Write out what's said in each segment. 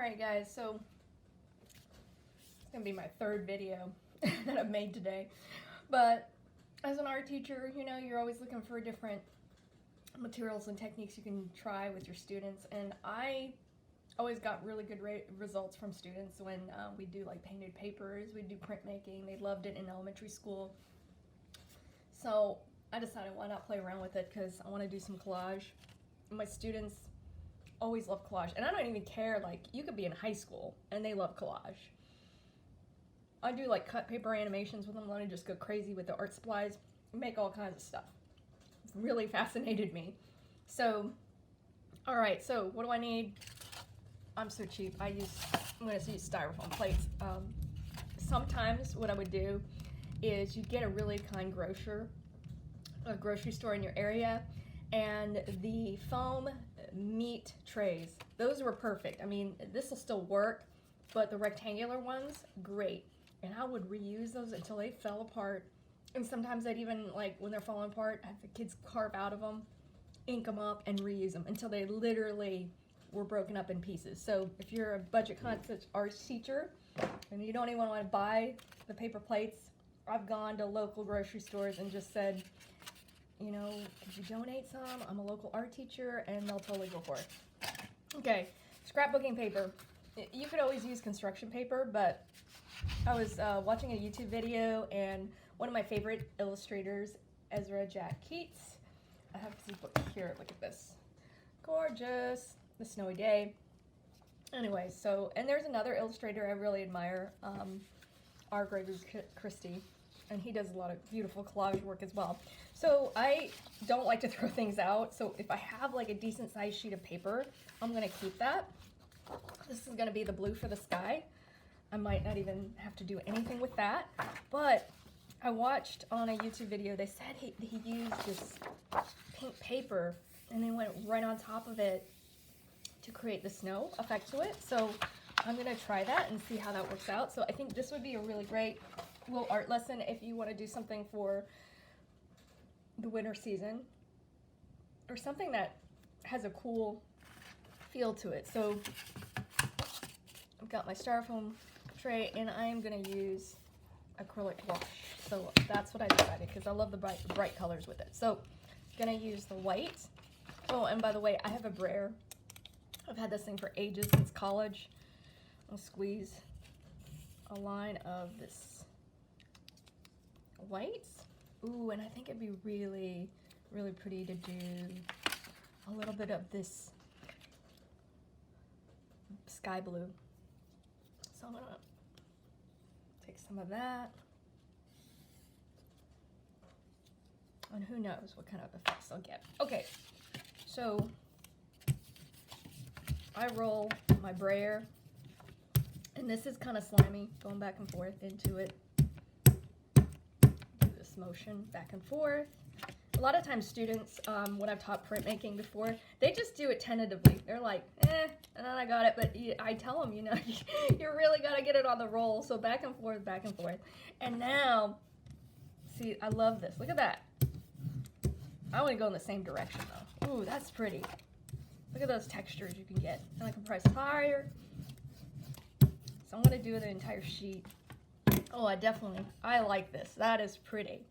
Alright guys, so it's going to be my third video that I've made today. But as an art teacher, you know, you're always looking for different materials and techniques you can try with your students. And I always got really good results from students when we do like painted papers, we do printmaking. They loved it in elementary school. So I decided why not play around with it, because I want to do some collage. My students always love collage, and I don't even care, like, you could be in high school and they love collage. I do like cut paper animations with them, let me just go crazy with the art supplies, make all kinds of stuff. It's really fascinated me. So, alright, so what do I need? I'm so cheap. I'm going to use styrofoam plates. Sometimes what I would do is you get a really kind a grocery store in your area, and the foam meat trays, those were perfect. I mean, this will still work, but the rectangular ones, great. And I would reuse those until they fell apart. And sometimes I'd even, like, when they're falling apart, have the kids carve out of them, ink them up, and reuse them until they literally were broken up in pieces. So if you're a budget conscious art teacher and you don't even want to buy the paper plates, I've gone to local grocery stores and just said, you know, could you donate some? I'm a local art teacher, and they'll totally go for it. Okay, scrapbooking paper. You could always use construction paper, but I was watching a YouTube video, and one of my favorite illustrators, Ezra Jack Keats, I have his book here, look at this. Gorgeous, The Snowy Day. Anyway, so, and there's another illustrator I really admire, R. Gregory Christie, and he does a lot of beautiful collage work as well. So I don't like to throw things out, so if I have like a decent sized sheet of paper, I'm going to keep that. This is going to be the blue for the sky. I might not even have to do anything with that, but I watched on a YouTube video, they said he used this pink paper and they went right on top of it to create the snow effect to it. So I'm going to try that and see how that works out. So I think this would be a really great little art lesson if you want to do something for the winter season or something that has a cool feel to it. So I've got my styrofoam tray, and I'm going to use acrylic gouache. So that's what I decided, because I love the bright colors with it. So I'm going to use the white. Oh, and by the way, I have a brayer. I've had this thing for ages, since college. I'll squeeze a line of this white. Ooh, and I think it'd be really, really pretty to do a little bit of this sky blue. So I'm gonna take some of that. And who knows what kind of effects I'll get. Okay, so I roll my brayer, and this is kind of slimy, going back and forth into it. Do this motion back and forth. A lot of times students, when I've taught printmaking before, they just do it tentatively. They're like, and then I got it, but I tell them, you know, you really got to get it on the roll. So back and forth, back and forth. And now, see, I love this. Look at that. I want to go in the same direction, though. Ooh, that's pretty. Look at those textures you can get. And I can press higher. So I'm going to do the entire sheet. Oh, I like this. That is pretty.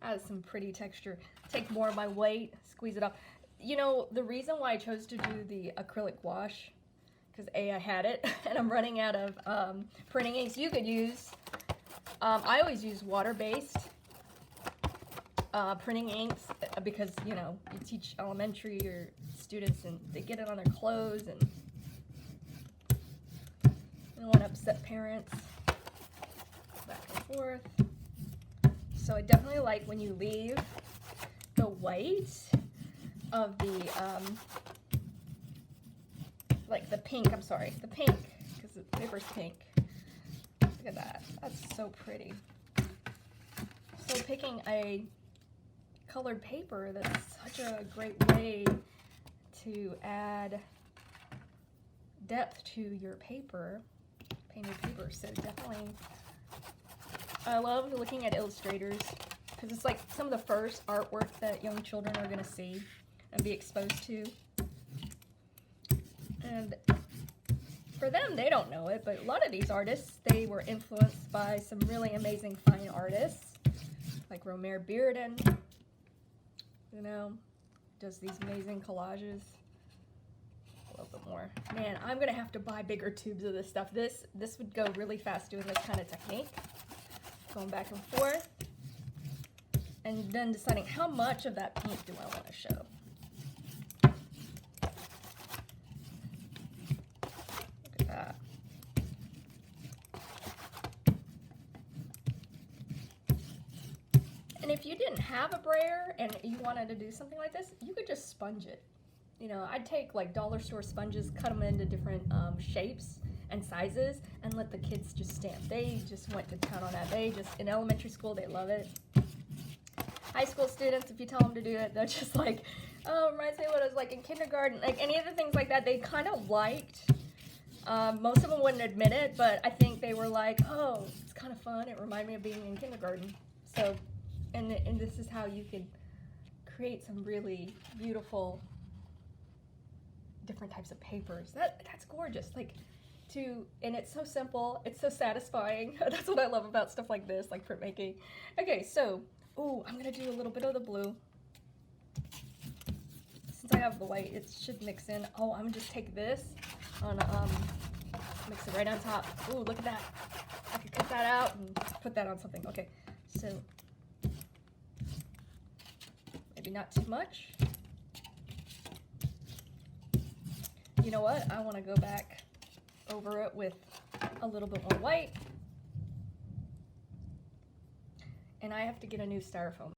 That is some pretty texture. Take more of my weight, squeeze it up. You know, the reason why I chose to do the acrylic gouache, because A, I had it, and I'm running out of printing inks. You could use, I always use water-based printing inks, because, you know, you teach elementary or students and they get it on their clothes, and you don't want to upset parents. Back and forth. So I definitely like when you leave the white of the, like the pink, I'm sorry, the pink, because the paper's pink. Look at that, that's so pretty. So picking a colored paper, that's such a great way to add depth to your paper, painted paper. So definitely, I love looking at illustrators, because it's like some of the first artwork that young children are going to see and be exposed to. And for them, they don't know it, but a lot of these artists, they were influenced by some really amazing fine artists, like Romare Bearden, you know, does these amazing collages. A little bit more. Man, I'm gonna have to buy bigger tubes of this stuff. This would go really fast doing this kind of technique. Going back and forth. And then deciding how much of that paint do I want to show. Look at that. And if you didn't have a brayer and you wanted to do something like this, you could just sponge it. You know, I'd take like dollar store sponges, cut them into different shapes and sizes, and let the kids just stamp. They just went to town on that. They just, in elementary school, they love it. High school students, if you tell them to do it, they're just like, oh, it reminds me of what it was like in kindergarten. Like any of the things like that, they kind of liked. Most of them wouldn't admit it, but I think they were like, oh, it's kind of fun. It reminded me of being in kindergarten. So, and this is how you could create some really beautiful different types of papers. That's gorgeous. Like and it's so simple. It's so satisfying. That's what I love about stuff like this, like printmaking. Okay, so, ooh, I'm gonna do a little bit of the blue. Since I have the white, it should mix in. Oh, I'm gonna just take this on, mix it right on top. Ooh, look at that. I could cut that out and put that on something. Okay, so maybe not too much. You know what? I want to go back over it with a little bit more white. And I have to get a new styrofoam.